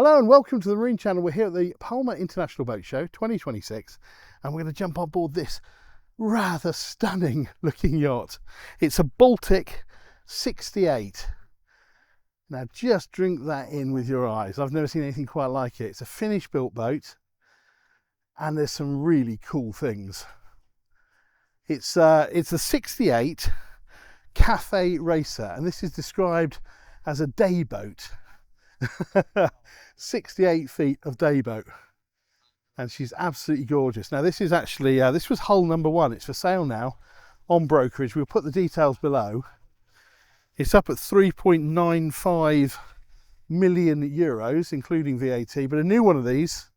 Hello and welcome to the Marine Channel. We're here at the Palma International Boat Show 2026 and we're going to jump on board this rather stunning looking yacht. It's a Baltic 68. Now just drink that in with your eyes. I've never seen anything quite like it. It's a Finnish built boat and there's some really cool things. It's a 68 cafe racer and this is described as a day boat. 68 feet of day boat, and she's absolutely gorgeous. Now this is actually this was hull number one. It's for sale now on brokerage. We'll put the details below. It's up at 3.95 million euros including VAT, but a new one of these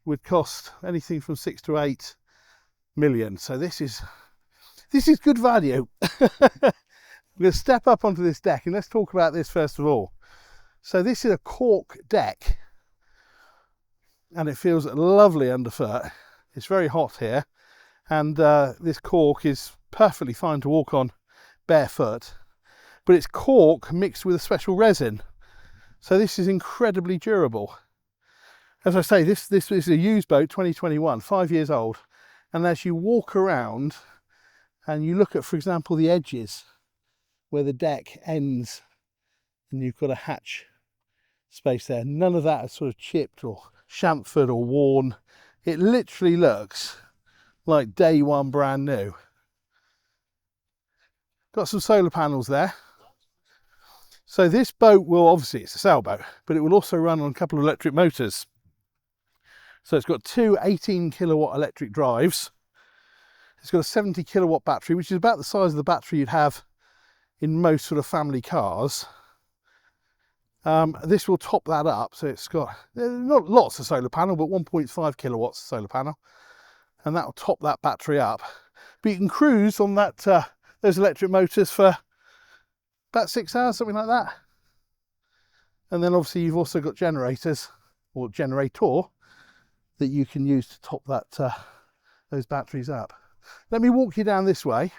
would cost anything from 6 to 8 million. So this is good value. We're going to step up onto this deck and let's talk about this first of all. So this is a cork deck and it feels lovely underfoot. It's very hot here and this cork is perfectly fine to walk on barefoot, but it's cork mixed with a special resin. So this is incredibly durable. As I say, this is a used boat, 2021, 5 years old. And as you walk around and you look at, for example, the edges where the deck ends and you've got a hatch space there, none of that is sort of chipped or chamfered or worn. It literally looks like day one brand new. Got some solar panels there. So this boat will, obviously it's a sailboat, but it will also run on a couple of electric motors. So it's got two 18 kilowatt electric drives. It's got a 70 kilowatt battery, which is about the size of the battery you'd have in most sort of family cars. This will top that up, so it's got not lots of solar panel, but 1.5 kilowatts of solar panel, and that will top that battery up. But you can cruise on that those electric motors for about 6 hours, something like that. And then obviously you've also got generators or generator that you can use to top that those batteries up. Let me walk you down this way.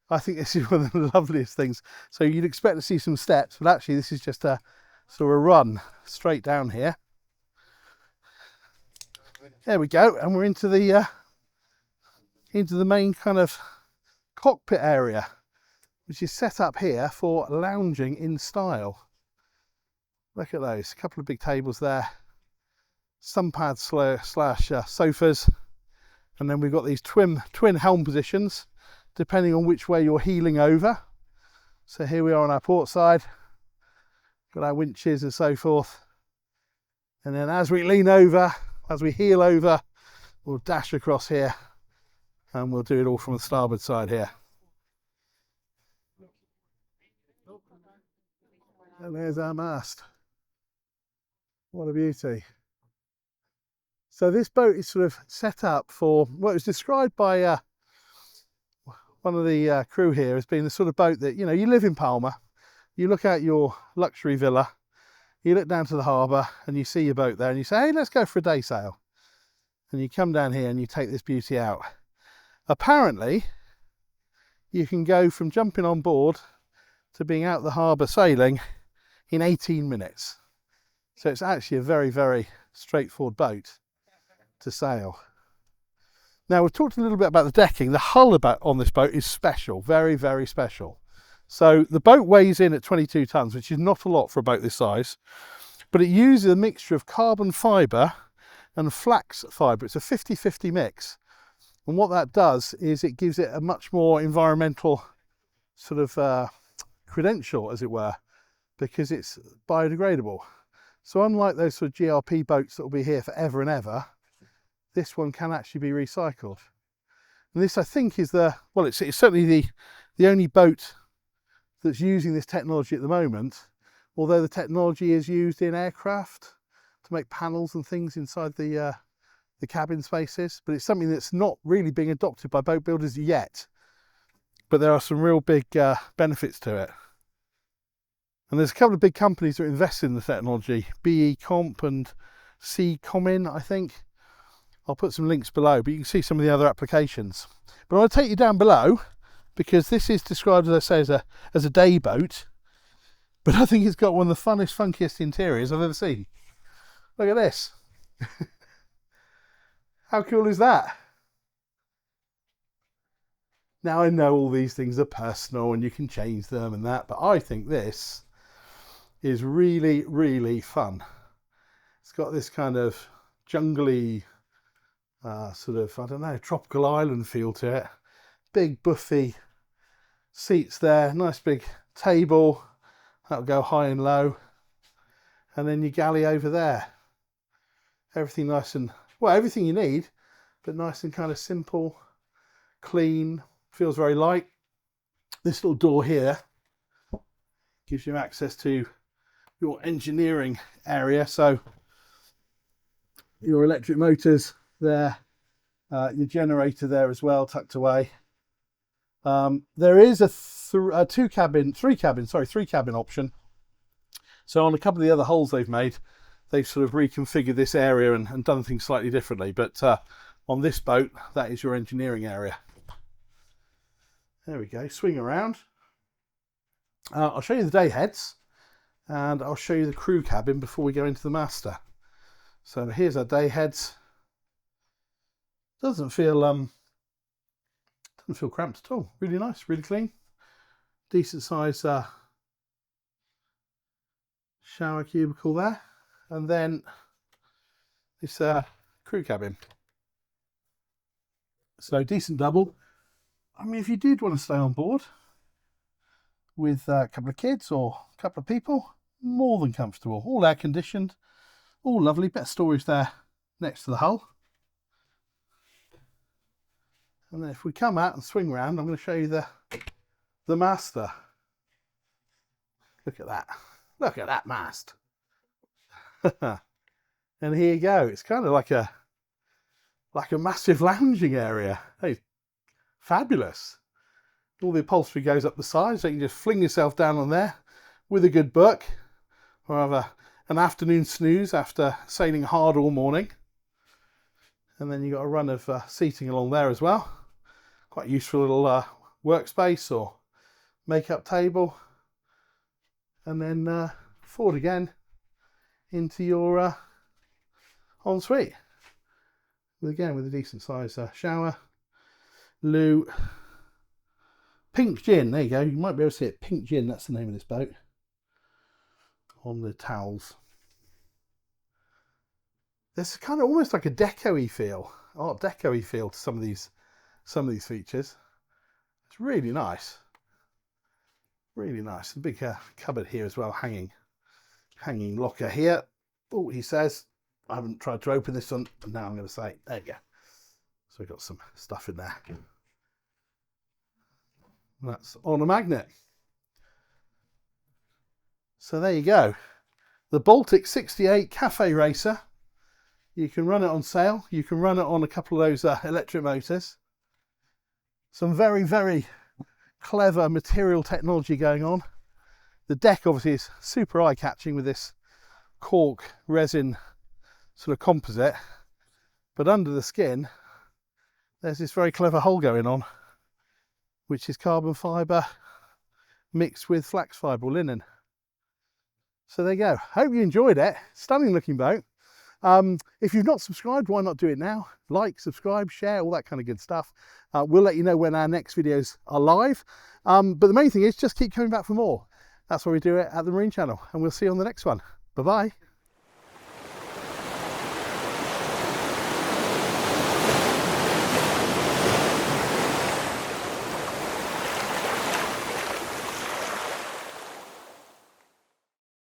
I think this is one of the loveliest things. So you'd expect to see some steps, but actually this is just a sort of run straight down here. There we go, and we're into the main kind of cockpit area, which is set up here for lounging in style. Look at those, a couple of big tables there, sun pads slash sofas, and then we've got these twin helm positions, depending on which way you're heeling over. So here we are on our port side, got our winches and so forth. And then as we lean over, as we heel over, we'll dash across here and we'll do it all from the starboard side here. And there's our mast. What a beauty. So this boat is sort of set up for what was described by one of the crew here as being the sort of boat that, you know, you live in Palma, you look out your luxury villa, you look down to the harbour and you see your boat there and you say, hey, let's go for a day sail. And you come down here and you take this beauty out. Apparently, you can go from jumping on board to being out the harbour sailing in 18 minutes. So it's actually a very, very straightforward boat to sail. Now we've talked a little bit about the decking. The hull on this boat is special, very, very special. So the boat weighs in at 22 tons, which is not a lot for a boat this size, but it uses a mixture of carbon fibre and flax fibre. It's a 50-50 mix. And what that does is it gives it a much more environmental sort of credential, as it were, because it's biodegradable. So unlike those sort of GRP boats that will be here forever and ever, this one can actually be recycled. And this, I think, is it's certainly the only boat that's using this technology at the moment, although the technology is used in aircraft to make panels and things inside the cabin spaces, but it's something that's not really being adopted by boat builders yet. But there are some real big benefits to it. And there's a couple of big companies that invest in the technology, Bcomp and Bcomp, I think. I'll put some links below, but you can see some of the other applications. But I want to take you down below because this is described, as I say, as a day boat. but I think it's got one of the funnest, funkiest interiors I've ever seen. Look at this. How cool is that? Now I know all these things are personal and you can change them and that, but I think this is really, really fun. It's got this kind of jungly, sort of, I don't know, tropical island feel to it. Big buffy seats there, nice big table, that'll go high and low. And then your galley over there. Everything nice and, well, everything you need, but nice and kind of simple, clean, feels very light. This little door here gives you access to your engineering area. So your electric motors there, your generator there as well, tucked away. There is a three cabin option. So on a couple of the other holes they've made, they've sort of reconfigured this area and done things slightly differently. But on this boat, that is your engineering area. There we go, swing around. I'll show you the day heads and I'll show you the crew cabin before we go into the master. So here's our day heads. Doesn't feel cramped at all. Really nice, really clean. Decent size shower cubicle there. And then this crew cabin. So decent double. I mean, if you did want to stay on board with a couple of kids or a couple of people, more than comfortable. All air conditioned, all lovely. Bit of storage there next to the hull. And then if we come out and swing around, I'm going to show you the master. Look at that. Look at that mast. And here you go. It's kind of like a massive lounging area. Hey, fabulous. All the upholstery goes up the side, so you can just fling yourself down on there with a good book, or have an afternoon snooze after sailing hard all morning. And then you've got a run of seating along there as well. Quite useful little workspace or makeup table. And then forward again into your ensuite. With a decent size shower, loo, pink gin. There you go. You might be able to see it. Pink gin. That's the name of this boat. On the towels. There's kind of almost like a deco-y feel, Art Deco-y feel to some of these features. It's really nice. Really nice. A big cupboard here as well, hanging locker here. Oh, he says, I haven't tried to open this one, but now I'm going to say, there you go. So we've got some stuff in there. That's on a magnet. So there you go. The Baltic 68 Cafe Racer. You can run it on sail. You can run it on a couple of those electric motors. Some very, very clever material technology going on. The deck obviously is super eye-catching with this cork resin sort of composite, but under the skin there's this very clever hole going on, which is carbon fibre mixed with flax fibre or linen. So there you go. Hope you enjoyed it. Stunning looking boat. If you've not subscribed, why not do it now? Like, subscribe, share, all that kind of good stuff. We'll let you know when our next videos are live. But the main thing is just keep coming back for more. That's why we do it at the Marine Channel, and we'll see you on the next one. Bye-bye.